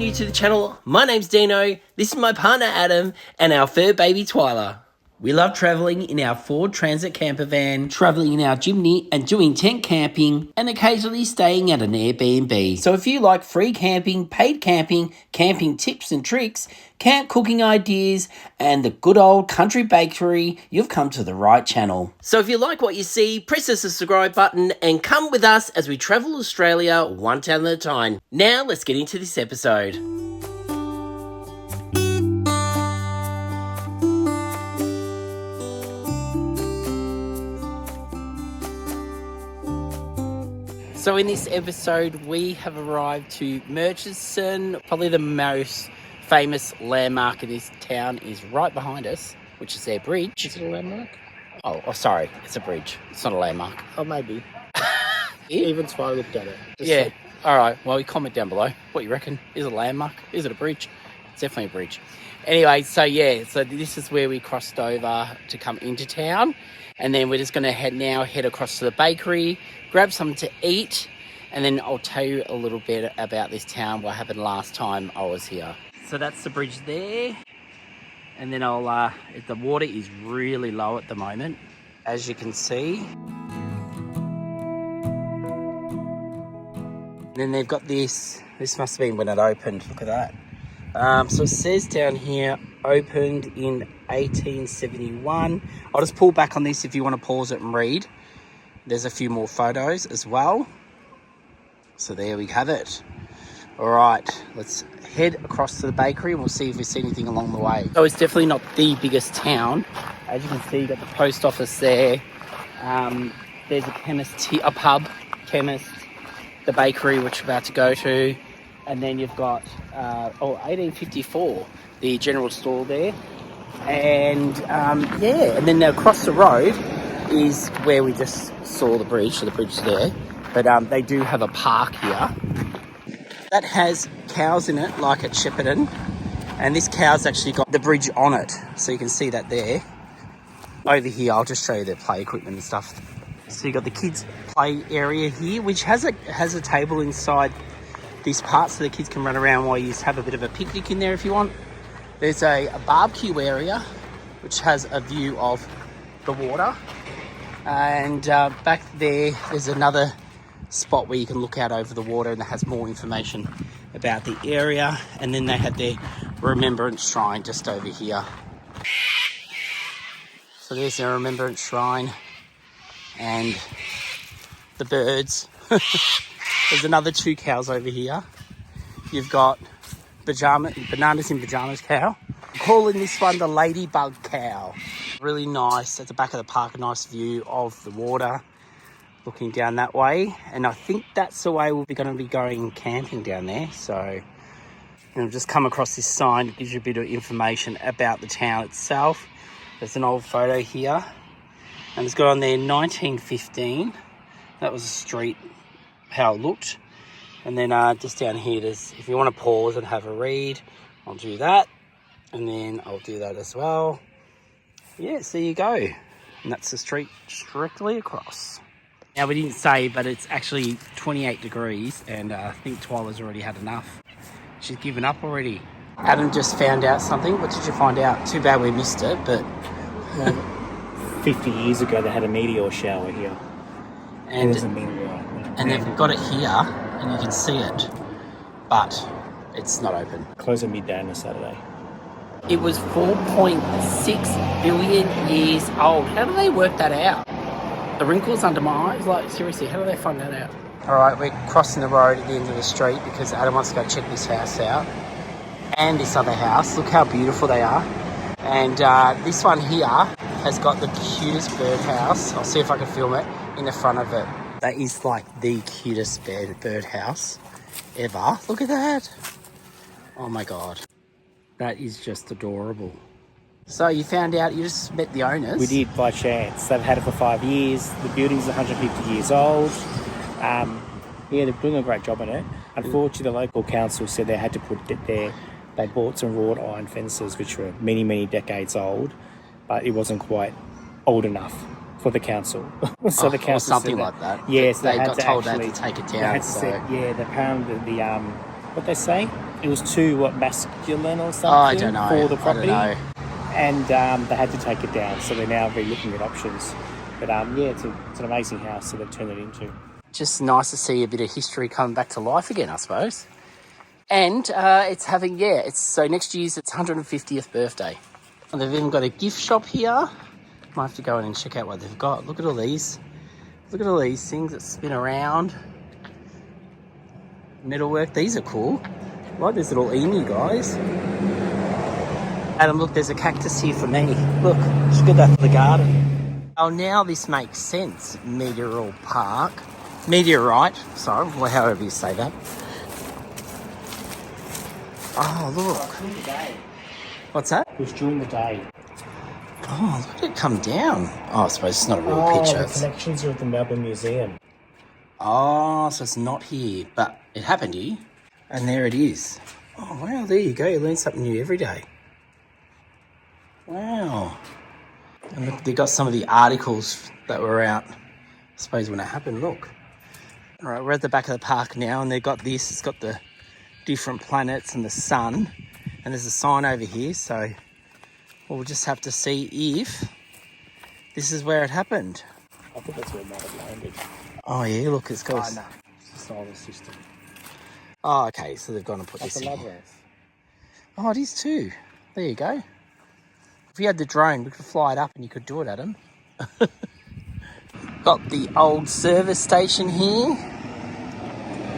new to the channel, my name's Dino, this is my partner Adam, and our fur baby Twyla. We love travelling in our Ford Transit camper van, travelling in our Jimny and doing tent camping, and occasionally staying at an Airbnb. So if you like free camping, paid camping, camping tips and tricks, camp cooking ideas, and the good old country bakery, you've come to the right channel. So if you like what you see, press the subscribe button and come with us as we travel Australia one town at a time. Now let's get into this episode. So in this episode, we have arrived to Murchison. Probably the most famous landmark in this town is right behind us, which is their bridge. Is it a landmark? Oh, sorry, it's a bridge. It's not a landmark. Oh, maybe. Even Twyla looked at it. Yeah. All right. Well, you comment down below what you reckon. Is it a landmark? Is it a bridge? It's definitely a bridge. Anyway, so this is where we crossed over to come into town. And then we're just going to head across to the bakery, grab something to eat, and then I'll tell you a little bit about this town, what happened last time I was here. So that's the bridge there. And then the water is really low at the moment, as you can see. And then they've got this must have been when it opened, look at that. So it says down here, opened in 1871. I'll just pull back on this if you want to pause it and read. There's a few more photos as well. So there we have it. All right, let's head across to the bakery and we'll see if we see anything along the way. So it's definitely not the biggest town. As you can see, you've got the post office there. There's a chemist, a pub, chemist, the bakery, which we're about to go to. And then you've got, 1854, the general store there. And, and then across the road is where we just saw the bridge, so the bridge is there. But they do have a park here that has cows in it, like at Shepparton. And this cow's actually got the bridge on it, so you can see that there. Over here, I'll just show you their play equipment and stuff. So you've got the kids' play area here, which has a table inside this part so the kids can run around while you have a bit of a picnic in there if you want. There's a barbecue area which has a view of the water, and back there's another spot where you can look out over the water and it has more information about the area. And then they had their remembrance shrine just over here. So there's their remembrance shrine and the birds. There's another 2 cows over here. You've got bananas in pajamas cow. I'm calling this one the ladybug cow. Really nice. At the back of the park, a nice view of the water looking down that way. And I think that's the way we're going to be going camping down there. So I've just come across this sign that gives you a bit of information about the town itself. There's an old photo here. And it's got on there 1915. That was a street, how it looked. And then just down here, if you want to pause and have a read, I'll do that. And then I'll do that as well. Yes, there you go. And that's the street directly across. Now, we didn't say, but it's actually 28 degrees, and I think Twyla's already had enough. She's given up already. Adam just found out something. What did you find out? Too bad we missed it, but... 50 years ago, they had a meteor shower here. And they've got it here, and you can see it, but it's not open. Close at midday on a Saturday. It was 4.6 billion years old. How do they work that out? The wrinkles under my eyes? Like, seriously, how do they find that out? All right, we're crossing the road at the end of the street because Adam wants to go check this house out and this other house. Look how beautiful they are. And this one here has got the cutest birdhouse. I'll see if I can film it in the front of it. That is like the cutest birdhouse ever. Look at that. Oh my God. That is just adorable. So you found out, you just met the owners? We did, by chance. They've had it for 5 years. The building's 150 years old. They're doing a great job on it. Unfortunately, the local council said they had to put it there. They bought some wrought iron fences, which were many, many decades old, but it wasn't quite old enough for the council. So the council or something like that. Yes, they got told they had to take it down. They pounded the what they say, it was too masculine or something I don't know. for the property, I don't know. and they had to take it down. So they're now re-looking at options. But yeah, it's an amazing house that they've turned it into. Just nice to see a bit of history coming back to life again, I suppose. And it's having, so next year's its 150th birthday. And they've even got a gift shop here. Might have to go in and check out what they've got. Look at all these. Look at all these things that spin around. Metalwork, these are cool. I like these little emu guys. Adam, look, there's a cactus here for me. Look, just got that for the garden. Oh, now this makes sense. Meteorite, sorry, however you say that. Oh, look. What's that? It was during the day. Oh, look at it come down. Oh, I suppose it's not a real picture. The connections are at the Melbourne Museum. Oh, so it's not here, but it happened here. And there it is. Oh, wow, there you go. You learn something new every day. Wow. And look, they got some of the articles that were out, I suppose, when it happened. Look. All right, we're at the back of the park now, and they've got this. It's got the different planets and the sun. And there's a sign over here, so we'll just have to see if this is where it happened. I think that's where it might have landed. Oh, yeah, look, it's got... Oh, no. It's the solar system. Oh, okay, so they've gone and put That's this a in. love ref. Oh, it is too. There you go. If you had the drone, we could fly it up and you could do it, Adam. Got the old service station here.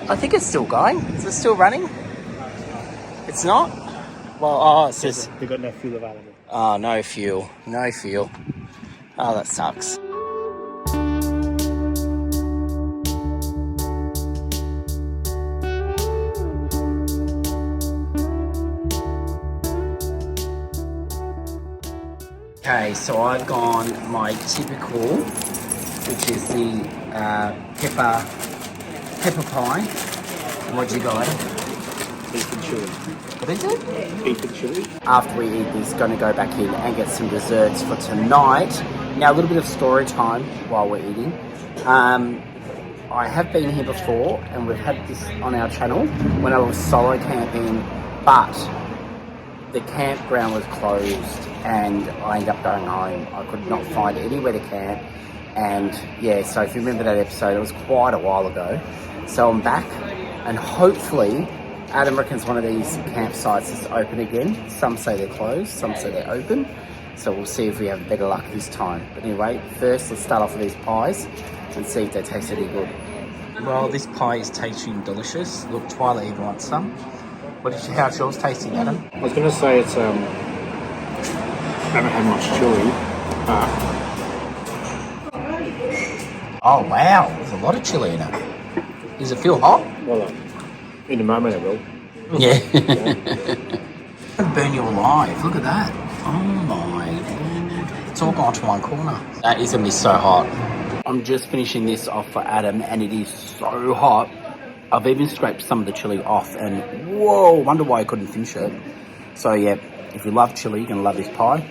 I think it's still going. Is it still running? It's not? Well, it says... They've got no fuel available. Oh, no fuel. No fuel. Oh, that sucks. Okay, so I've gone my typical, which is the pepper pie. And what do you got? Beef and chili. What is it? Beef and chili. After we eat this, going to go back in and get some desserts for tonight. Now, a little bit of story time while we're eating. I have been here before, and we've had this on our channel when I was solo camping, but the campground was closed and I ended up going home. I could not find anywhere to camp. And yeah, so if you remember that episode, it was quite a while ago. So I'm back, and hopefully Adam reckons one of these campsites is open again. Some say they're closed, some say they're open. So we'll see if we have better luck this time. But anyway, first let's start off with these pies and see if they taste any good. Well, this pie is tasting delicious. Look, Twyla even wants some. How's yours tasting, Adam? I was going to say it's, I haven't had much chili. Oh, wow. There's a lot of chili in it. Does it feel hot? Well, in a moment it will. Yeah. It'll burn you alive. Look at that. Oh, my God. It's all gone to one corner. That is going to be so hot. I'm just finishing this off for Adam, and it is so hot. I've even scraped some of the chili off, and whoa, wonder why I couldn't finish it. So yeah, if you love chili, you're going to love this pie.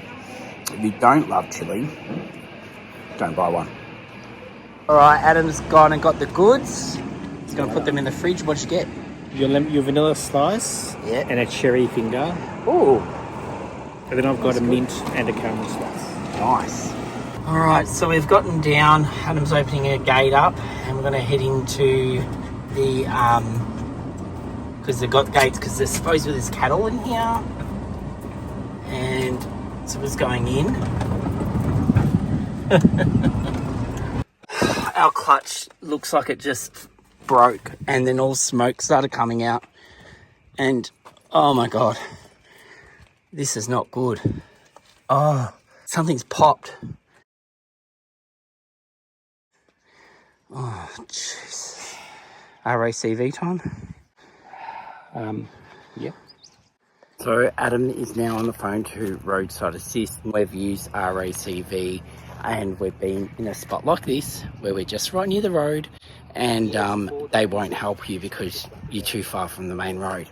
If you don't love chili, don't buy one. All right, Adam's gone and got the goods. He's going to put them in the fridge. What'd you get? Your vanilla slice, Yeah. and a cherry finger. Ooh, And then I've got a mint and a caramel slice. nice. All right, so we've gotten down. Adam's opening a gate up, and we're going to head into the because they've got gates because there's supposedly there's cattle in here, and so we're going in. Our clutch looks like it just broke, and then all smoke started coming out, and oh my God, this is not good. Oh, something's popped. Oh, jeez. RACV time? Yeah. So Adam is now on the phone to Roadside Assist. We've used RACV, and we've been in a spot like this where we're just right near the road, and they won't help you because you're too far from the main road.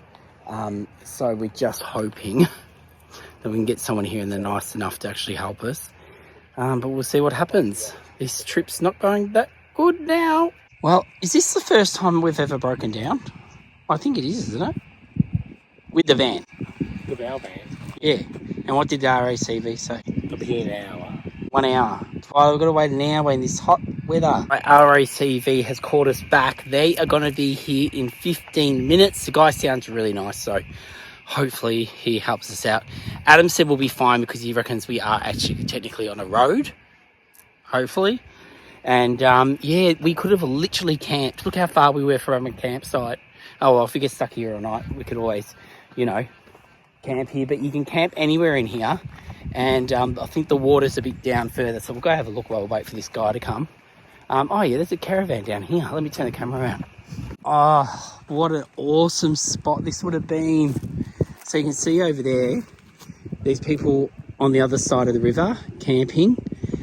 So we're just hoping that we can get someone here and they're nice enough to actually help us. But we'll see what happens. This trip's not going that good now. Well, is this the first time we've ever broken down? I think it is, isn't it? with the van. With our van. Yeah. And what did the RACV say? It'll be an hour. 1 hour. Well, we've got to wait an hour in this hot weather. RACV has called us back. They are going to be here in 15 minutes. The guy sounds really nice, so hopefully he helps us out. Adam said we'll be fine because he reckons we are actually technically on a road. Hopefully. And, yeah, we could have literally camped. Look how far we were from a campsite. Oh, well, if we get stuck here all night, we could always, you know, camp here. But you can camp anywhere in here. And I think the water's a bit down further, so we'll go have a look while we wait for this guy to come. Oh yeah, there's a caravan down here. Let me turn the camera around. Oh, what an awesome spot this would have been. So you can see over there, there's people on the other side of the river camping.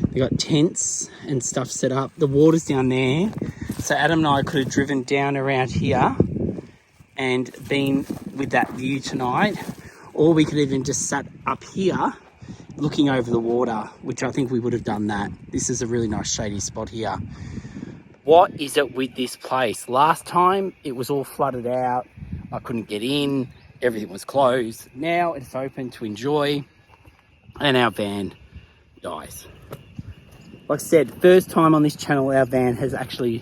They got tents and stuff set up. The water's down there. So Adam and I could have driven down around here and been with that view tonight. Or we could even just sat up here looking over the water, which I think we would have done that. This is a really nice shady spot here. What is it with this place? Last time it was all flooded out. I couldn't get in. Everything was closed. Now it's open to enjoy. And our van dies. Like I said, first time on this channel our van has actually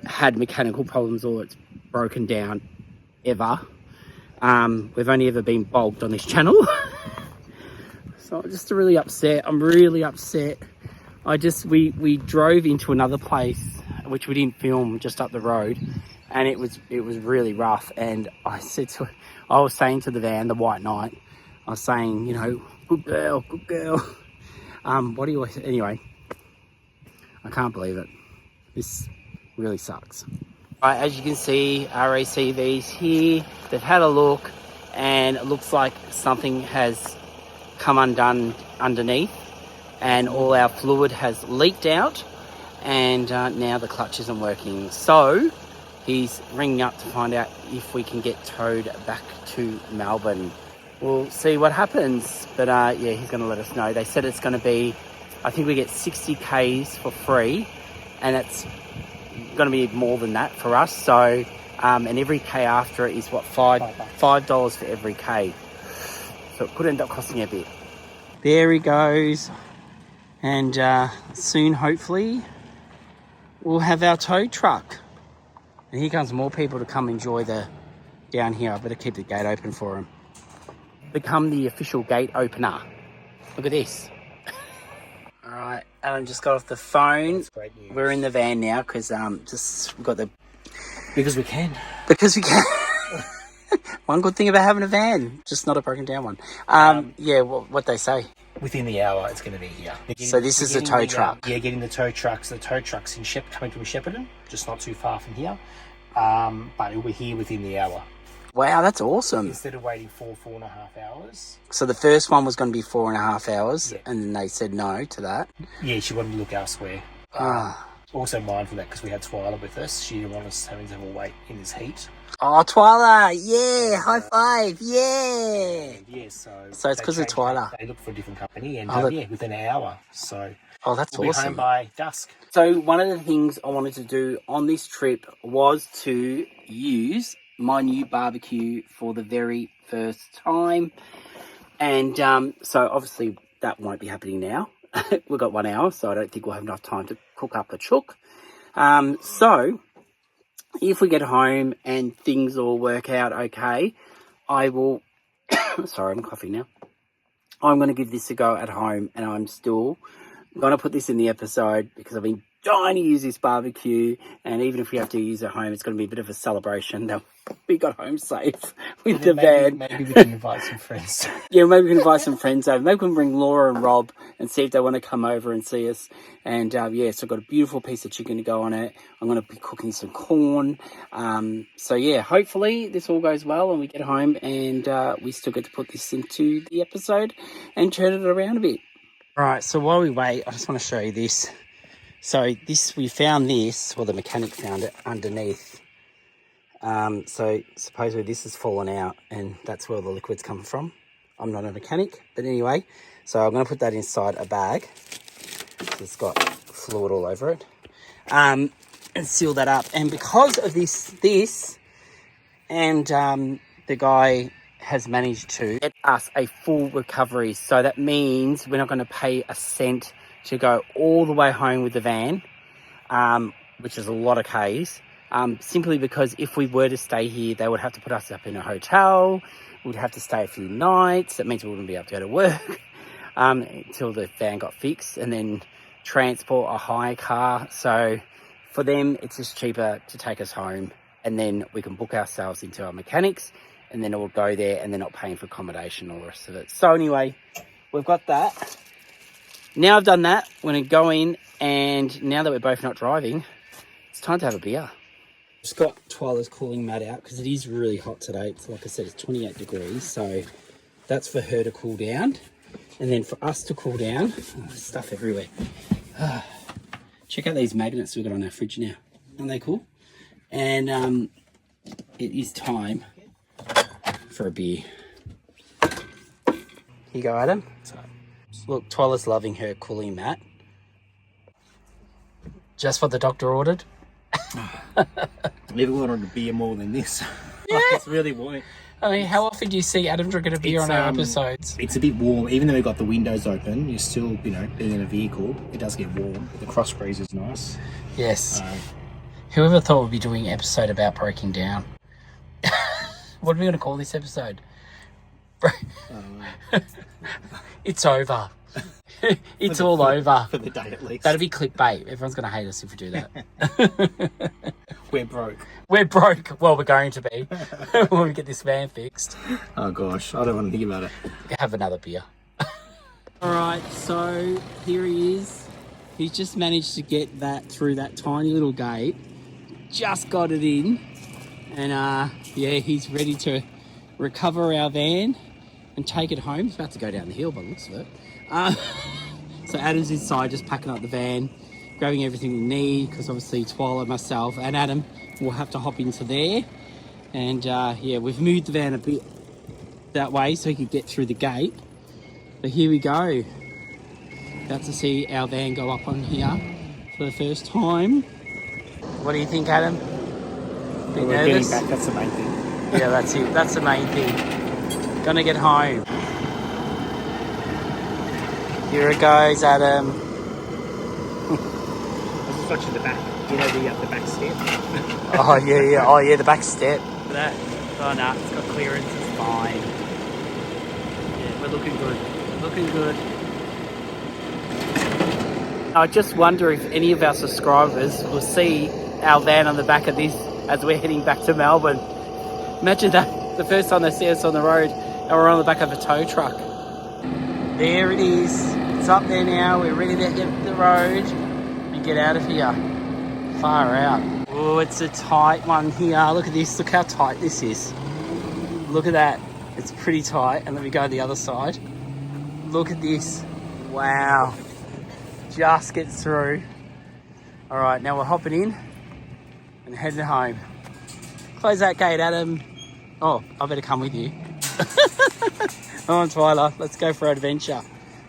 had mechanical problems or it's broken down ever. We've only ever been bogged on this channel. So I'm just really upset. I'm really upset. We drove into another place, which we didn't film, just up the road, and it was really rough. And I was saying to the van, the White Knight, I was saying, you know, good girl. What do you always, anyway, I can't believe it. This really sucks. Right, as you can see, RACV's here. They've had a look, and it looks like something has come undone underneath, and all our fluid has leaked out, and now the clutch isn't working. So he's ringing up to find out if we can get towed back to Melbourne. We'll see what happens, but yeah, he's going to let us know. They said it's going to be, I think we get 60 Ks for free, and it's going to be more than that for us. So and every K after it is what, $5 for every K. So it could end up costing a bit. There he goes. And soon, hopefully, we'll have our tow truck. And here comes more people to come enjoy the down here. I better keep the gate open for them. Become the official gate opener. Look at this. All right, Adam just got off the phone. That's great news. We're in the van now because we've got the... Because we can. Because we can. One good thing about having a van, just not a broken down one. Yeah, what they say. Within the hour, it's going to be here. So this is a tow truck. Yeah, getting the tow trucks. The tow truck's coming to Shepparton, just not too far from here. But it'll be here within the hour. Wow, that's awesome. Instead of waiting 4.5 hours. So the first one was going to be 4.5 hours, yeah. And then they said no to that. Yeah, she wanted to look elsewhere. Also mindful that because we had Twyla with us, she didn't want us having to wait in this heat. Oh, Twyla! Yeah, high five! Yeah. Yeah, so it's because of Twyla. They looked for a different company, and yeah, within an hour. So that's we'll awesome. Be home by dusk. So one of the things I wanted to do on this trip was to use my new barbecue for the very first time, and so obviously that won't be happening now. We've got 1 hour, so I don't think we'll have enough time to cook up a chook. So if we get home and things all work out okay, I will... Sorry, I'm coughing now. I'm going to give this a go at home, and I'm still going to put this in the episode because I've been dying to use this barbecue, and even if we have to use it at home, it's going to be a bit of a celebration that we got home safe with the van. Maybe we can invite some friends. Yeah, maybe we can invite some friends over. Maybe we can bring Laura and Rob and see if they want to come over and see us. And yeah, so I've got a beautiful piece of chicken to go on it. I'm going to be cooking some corn. So yeah, hopefully this all goes well and we get home and we still get to put this into the episode and turn it around a bit. All right, so while we wait, I just want to show you this. So we found this, well, the mechanic found it underneath. So supposedly this has fallen out and that's where the liquid's come from. I'm not a mechanic, but anyway, so I'm going to put that inside a bag. It's got fluid all over it. And seal that up. And because of this and the guy has managed to get us a full recovery. So that means we're not going to pay a cent to go all the way home with the van, which is a lot of Ks, simply because if we were to stay here, they would have to put us up in a hotel. We'd have to stay a few nights. That means we wouldn't be able to go to work until the van got fixed, and then transport a hire car. So for them, it's just cheaper to take us home, and then we can book ourselves into our mechanics, and then it will go there, and they're not paying for accommodation or the rest of it. So anyway, we've got that. Now I've done that, we're going to go in, and now that we're both not driving, it's time to have a beer. Just got Twyla's cooling mat out because it is really hot today. It's, like I said, it's 28 degrees, so that's for her to cool down. And then for us to cool down, there's stuff everywhere. Check out these magnets we've got on our fridge now. Aren't they cool? And it is time for a beer. Here you go, Adam. Look, Twyla's loving her cooling mat. Just what the doctor ordered. Never wanted a beer more than this. Yeah. It's really warm. I mean, how often do you see Adam drinking a beer on our episodes? It's a bit warm. Even though we've got the windows open, you're still, being in a vehicle, it does get warm. The cross breeze is nice. Yes. Whoever thought we'd be doing an episode about breaking down? What are we going to call this episode? It's over. It's all over. For the day at least. That'll be clickbait. Everyone's going to hate us if we do that. We're broke. We're broke. Well, we're going to be when we get this van fixed. Oh gosh, I don't want to think about it. Have another beer. All right, so here he is. He's just managed to get that through that tiny little gate. Just got it in. And yeah, he's ready to recover our van and take it home. He's about to go down the hill by the looks of it. So Adam's inside just packing up the van, grabbing everything we need, because obviously Twyla, myself and Adam will have to hop into there. And yeah, we've moved the van a bit that way so he could get through the gate. But here we go. About to see our van go up on here for the first time. What do you think, Adam? Bit We're nervous? getting back, that's the main thing. Yeah, that's it. That's the main thing. Gonna get home. Here it goes, Adam. I was just watching the back, the back step. Oh yeah. Oh yeah, the back step. Look at that. Oh no, it's got clearance. It's fine. Yeah, we're looking good. Looking good. I just wonder if any of our subscribers will see our van on the back of this as we're heading back to Melbourne. Imagine that, the first time they see us on the road and we're on the back of a tow truck. There it is. It's up there now. We're ready to hit the road and get out of here. Far out. Oh, it's a tight one here. Look at this. Look how tight this is. Look at that. It's pretty tight. And let me go to the other side. Look at this. Wow. Just gets through. All right, now we're hopping in and heading home. Close that gate, Adam. Oh, I better come with you. Come on, Twyla, let's go for an adventure.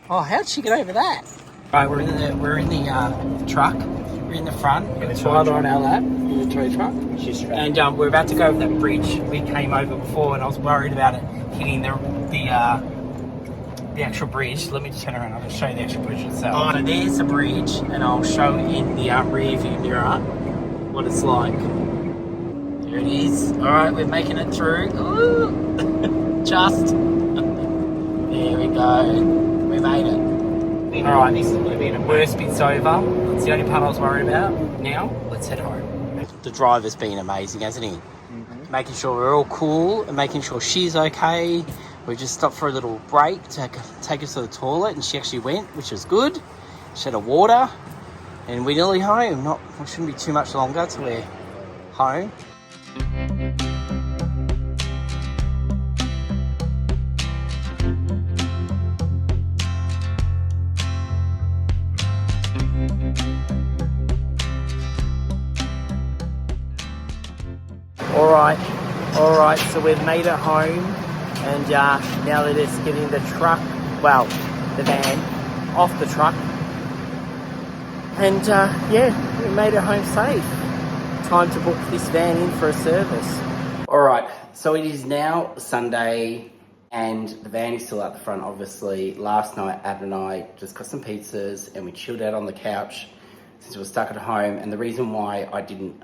Oh, how'd she get over that? Right, we're in the truck. We're in the front. We've got Twyla on our lap in the tow truck. And we're about to go over that bridge we came over before, and I was worried about it hitting the actual bridge. Let me just turn around. I'll just show you the actual bridge itself. So there's the bridge, and I'll show in the rear view mirror what it's like. There it is. All right, we're making it through. Ooh. Just. There we go. We made it. All right, this is going to be the worst bit's over. That's the only part I was worried about. Now, let's head home. The driver's been amazing, hasn't he? Mm-hmm. Making sure we're all cool and making sure she's okay. We just stopped for a little break to take us to the toilet, and she actually went, which was good. She had a water, and we're nearly home. It shouldn't be too much longer till we're home. All right, so we've made it home, and now they're just getting the truck, well, the van, off the truck, and yeah, we made it home safe. Time to book this van in for a service. All right, so it is now Sunday, And the van is still out the front, obviously. Last night, Adam and I just got some pizzas and we chilled out on the couch since we were stuck at home. And the reason why I didn't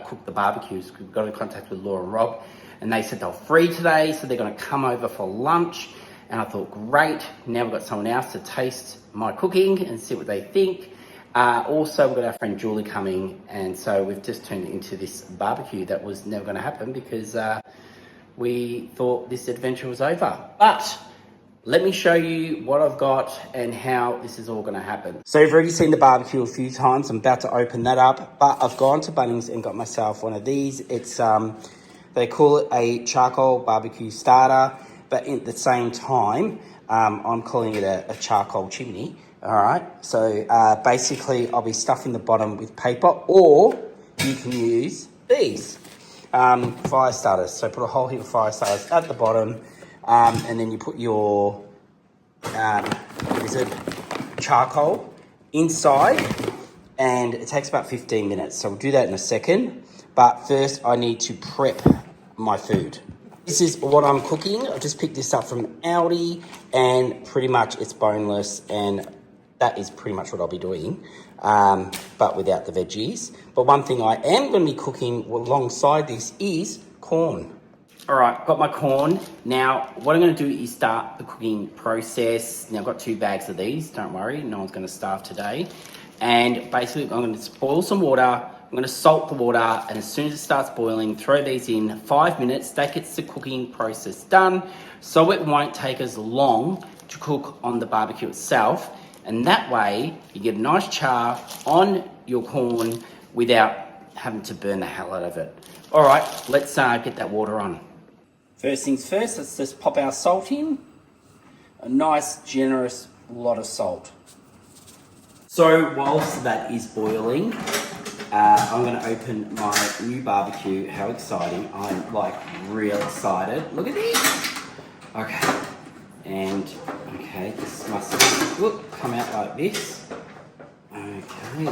cook the barbecue is we got in contact with Laura and Rob, and they said they were free today, so they're going to come over for lunch. And I thought, great, now we've got someone else to taste my cooking and see what they think. Also, we've got our friend Julie coming, and so we've just turned it into this barbecue that was never going to happen because we thought this adventure was over. But let me show you what I've got and how this is all going to happen. So you've already seen the barbecue a few times. I'm about to open that up, but I've gone to Bunnings and got myself one of these. It's they call it a charcoal barbecue starter, but at the same time, I'm calling it a charcoal chimney. All right, so basically I'll be stuffing the bottom with paper, or you can use these fire starters. So put a whole heap of fire starters at the bottom, and then you put your charcoal inside, and it takes about 15 minutes. So we'll do that in a second, but first I need to prep my food. This is what I'm cooking. I just picked this up from Aldi, and pretty much it's boneless, and that is pretty much what I'll be doing, but without the veggies. But one thing I am going to be cooking alongside this is corn. All right, got my corn. Now, what I'm going to do is start the cooking process. Now, I've got 2 bags of these. Don't worry, no one's going to starve today. And basically, I'm going to boil some water. I'm going to salt the water, and as soon as it starts boiling, throw these in. 5 minutes, that gets the cooking process done, so it won't take as long to cook on the barbecue itself. And that way, you get a nice char on your corn without having to burn the hell out of it. All right, let's get that water on. First things first, let's just pop our salt in. A nice, generous lot of salt. So whilst that is boiling, I'm going to open my new barbecue. How exciting. I'm like real excited. Look at this. Okay. And, okay, this must come out like this. Okay.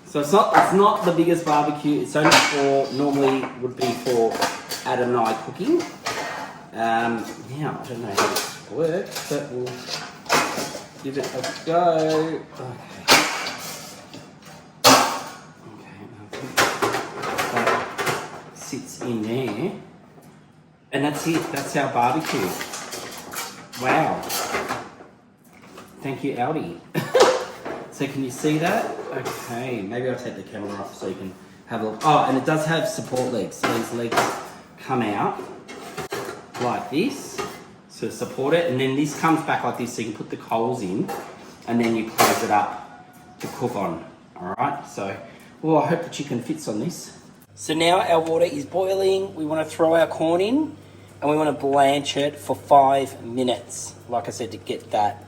So it's not the biggest barbecue. It's only normally would be for Adam and I cooking. Now, I don't know how this works, but we'll give it a go. Okay. I think that sits in there. And that's it. That's our barbecue. Wow. Thank you, Aldi. So can you see that? Okay, maybe I'll take the camera off so you can have a look. Oh, and it does have support legs. So these legs come out like this to support it. And then this comes back like this so you can put the coals in, and then you close it up to cook on. All right, so, well, I hope the chicken fits on this. So now our water is boiling. We want to throw our corn in, and we want to blanch it for 5 minutes, like I said, to get that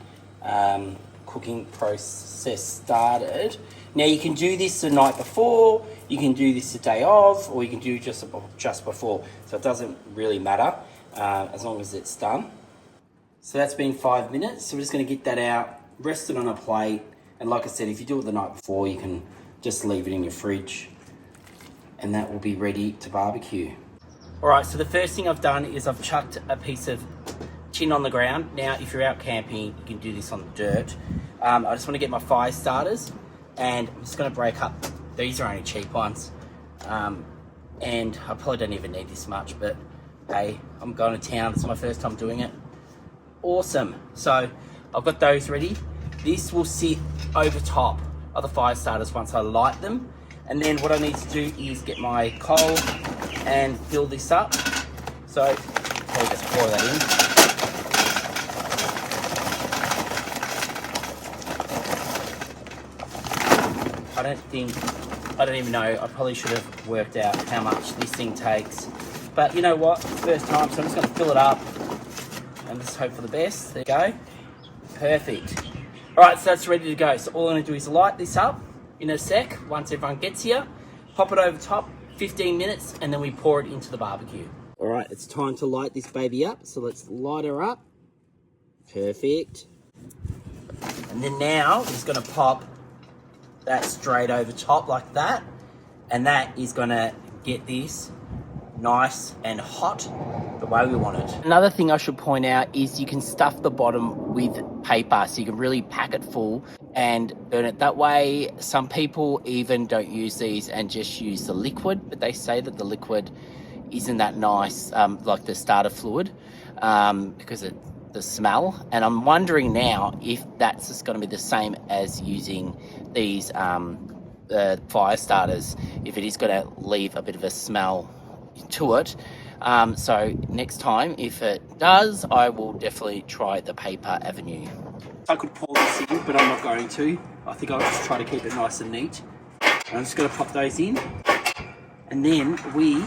cooking process started. Now you can do this the night before, you can do this the day of, or you can do just before. So it doesn't really matter as long as it's done. So that's been 5 minutes. So we're just going to get that out, rest it on a plate. And like I said, if you do it the night before, you can just leave it in your fridge, and that will be ready to barbecue. All right, so the first thing I've done is I've chucked a piece of tin on the ground. Now, if you're out camping, you can do this on the dirt. I just want to get my fire starters, and I'm just going to break up. These are only cheap ones. And I probably don't even need this much, but hey, I'm going to town. It's my first time doing it. Awesome. So I've got those ready. This will sit over top of the fire starters once I light them. And then what I need to do is get my coal and fill this up. So I'll just pour that in. I don't even know, I probably should have worked out how much this thing takes. But you know what, it's first time, so I'm just going to fill it up and just hope for the best. There you go. Perfect. All right, so that's ready to go. So all I'm going to do is light this up in a sec, once everyone gets here, pop it over top, 15 minutes, and then we pour it into the barbecue. All right, it's time to light this baby up. So let's light her up. Perfect. And then now I'm just going to pop that straight over top like that. And that is going to get this nice and hot the way we want it. Another thing I should point out is you can stuff the bottom with paper, so you can really pack it full and burn it that way. Some people even don't use these and just use the liquid, but they say that the liquid isn't that nice, like the starter fluid, because of the smell. And I'm wondering now if that's just going to be the same as using these fire starters, if it is going to leave a bit of a smell to it. So next time, if it does, I will definitely try the paper avenue. I could pour this in, but I'm not going to. I think I'll just try to keep it nice and neat. I'm just going to pop those in, and then we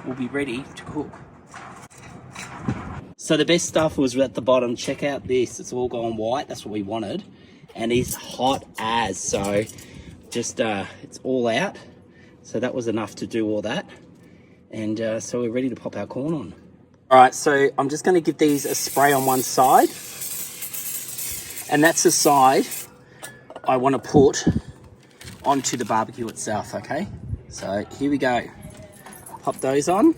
will be ready to cook. So the best stuff was at the bottom. Check out this. It's all gone white. That's what we wanted. And it's hot as. So just, it's all out. So that was enough to do all that. And so we're ready to pop our corn on. All right, so I'm just going to give these a spray on one side. And that's the side I want to put onto the barbecue itself, okay? So here we go. Pop those on.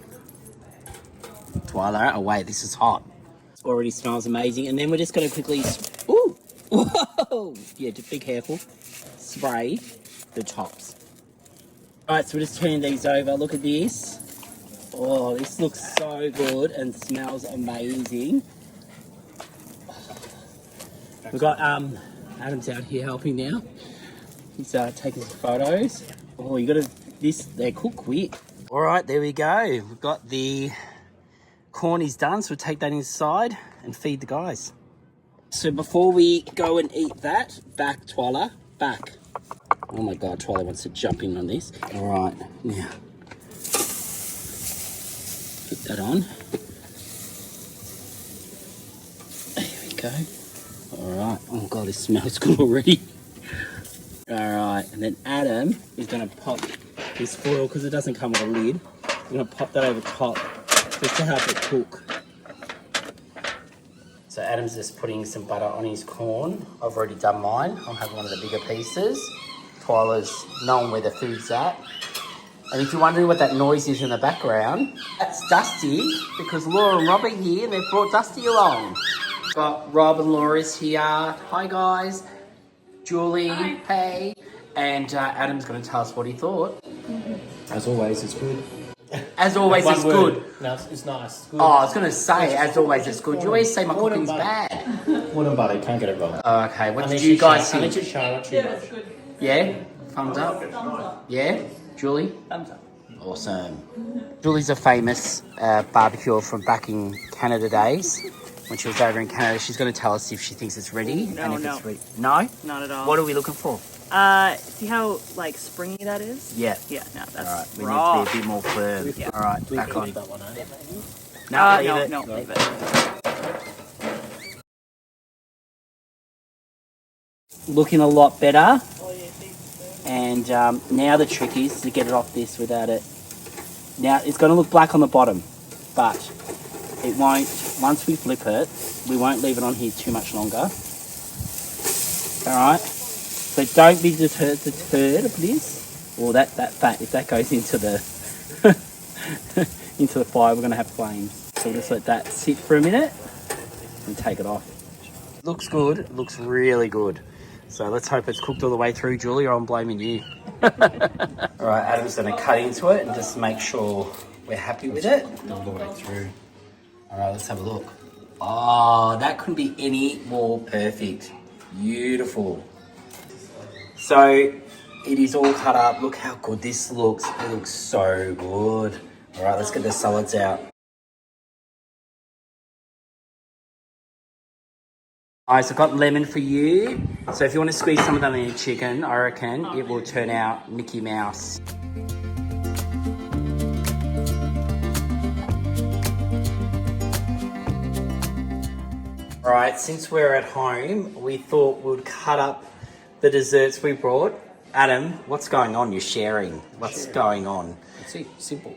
Twyla, oh wait, this is hot. It already smells amazing. And then we're just going to quickly, ooh, whoa, yeah, just be careful. Spray the tops. All right, so we're just turning these over. Look at this. Oh, this looks so good and smells amazing. We've got Adam's out here helping now. He's taking some photos. Oh, you got to, they cook quick. All right, there we go. We've got the corn is done, so we'll take that inside and feed the guys. So before we go and eat that, back, Twyla, back. Oh my God, Twyla wants to jump in on this. All right, now, put that on. There we go. All right, oh God, this smells good already. All right, and then Adam is gonna pop this foil, because it doesn't come with a lid. We're gonna pop that over top just to help it cook. So Adam's just putting some butter on his corn. I've already done mine. I'll have one of the bigger pieces. Twyla's knowing where the food's at. And if you're wondering what that noise is in the background, that's Dusty, because Laura and Rob are here and they've brought Dusty along. Got Rob and Laura's here. Hi guys. Julie, hi. Hey. And Adam's going to tell us what he thought. As always, it's good. As always, it's good. No, it's nice. Good. Oh, I was going to say, as always, it's good. You always say my cooking's bad. Corn and butter, can't get it wrong. Oh, okay, what did you guys think? Unless you Charlotte too much. Good. Yeah? Thumbs up? Thumbs up. Yeah? Julie? Thumbs up. Awesome. Julie's a famous barbecuer from back in Canada days. When she was over in Canada, she's going to tell us if she thinks it's ready. No, and if no. It's ready. No? Not at all. What are we looking for? See how like springy that is? Yeah. Yeah, no, that's All right, we raw. need to be a bit more firm. Yeah. All right, back on. Leave that one over. No, leave it. Looking a lot better. And now the trick is to get it off this without it. Now it's going to look black on the bottom, but it won't. Once we flip it, we won't leave it on here too much longer. All right. So don't be deterred of this, or that fat. If that goes into the into the fire, we're going to have flames. So we'll just let that sit for a minute and take it off. Looks good. It looks really good. So let's hope it's cooked all the way through, Julie, or I'm blaming you. All right, Adam's going to cut into it and just make sure we're happy with it. All the way through. All right, let's have a look. Oh, that couldn't be any more perfect. Beautiful. So it is all cut up. Look how good this looks. It looks so good. All right, let's get the salads out. Guys, I've got lemon for you. So if you want to squeeze some of that in your chicken, I reckon it will turn out Mickey Mouse. All right, since we're at home, we thought we'd cut up the desserts we brought. Adam, what's going on? You're sharing. What's going on? It's simple.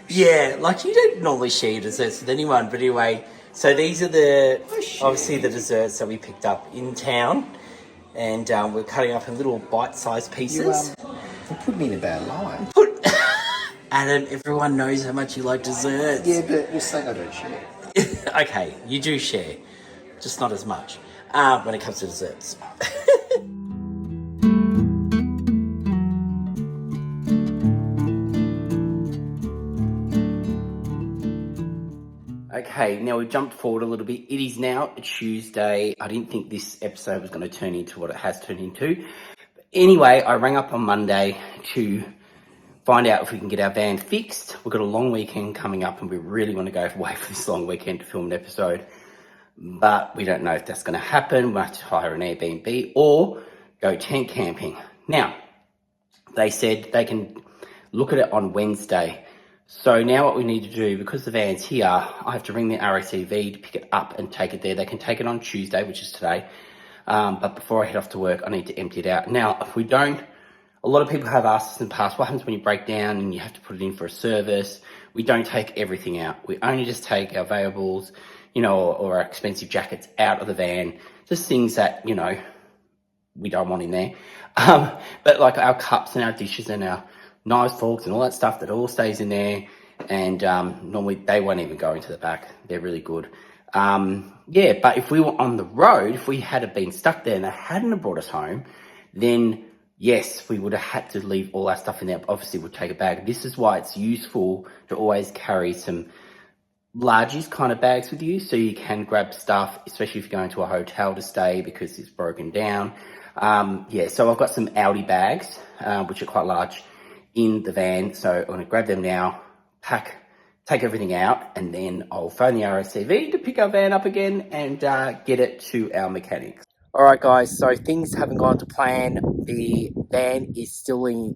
Yeah, like you don't normally share your desserts with anyone, but anyway, so these are obviously the desserts that we picked up in town, and we're cutting up in little bite-sized pieces. You put me in a bad light. Adam, everyone knows how much you like desserts. Yeah, but we'll say I don't share. Okay, you do share, just not as much when it comes to desserts. Okay, now we've jumped forward a little bit. It is now a Tuesday. I didn't think this episode was going to turn into what it has turned into. Anyway, I rang up on Monday to find out if we can get our van fixed. We've got a long weekend coming up and we really want to go away for this long weekend to film an episode. But we don't know if that's going to happen. We'll have to hire an Airbnb or go tent camping. Now, they said they can look at it on Wednesday. So now what we need to do, because the van's here, I have to ring the RACV to pick it up and take it there. They can take it on Tuesday, which is today. But before I head off to work, I need to empty it out. Now, if we don't, a lot of people have asked us in the past, what happens when you break down and you have to put it in for a service? We don't take everything out. We only just take our valuables, you know, or our expensive jackets out of the van. Just things that, you know, we don't want in there. But like our cups and our dishes and our knives, forks and all that stuff, that all stays in there. And normally they won't even go into the back. They're really good. Yeah, but if we were on the road, if we had been stuck there and they hadn't have brought us home, then yes, we would have had to leave all our stuff in there. Obviously, we'd take a bag. This is why it's useful to always carry some largies kind of bags with you, so you can grab stuff, especially if you're going to a hotel to stay because it's broken down. Yeah, so I've got some Audi bags, which are quite large, in the van. So I'm going to grab them now, take everything out, and then I'll phone the RSCV to pick our van up again and get it to our mechanics. All right, guys, so things haven't gone to plan. The van is still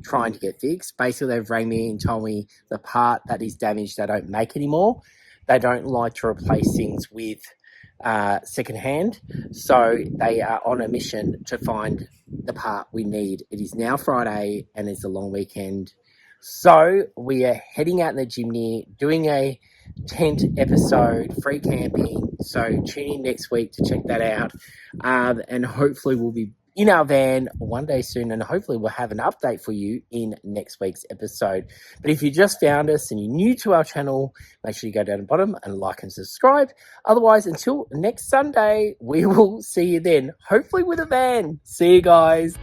trying to get fixed. Basically, they've rang me and told me the part that is damaged, they don't make anymore. They don't like to replace things with secondhand. So they are on a mission to find the part we need. It is now Friday and it's a long weekend. So we are heading out in the chimney, doing a tent episode, free camping. So tune in next week to check that out. And hopefully we'll be in our van one day soon, and hopefully we'll have an update for you in next week's episode. But if you just found us and you're new to our channel, make sure you go down the bottom and like and subscribe. Otherwise, until next Sunday, we will see you then, hopefully with a van. See you guys.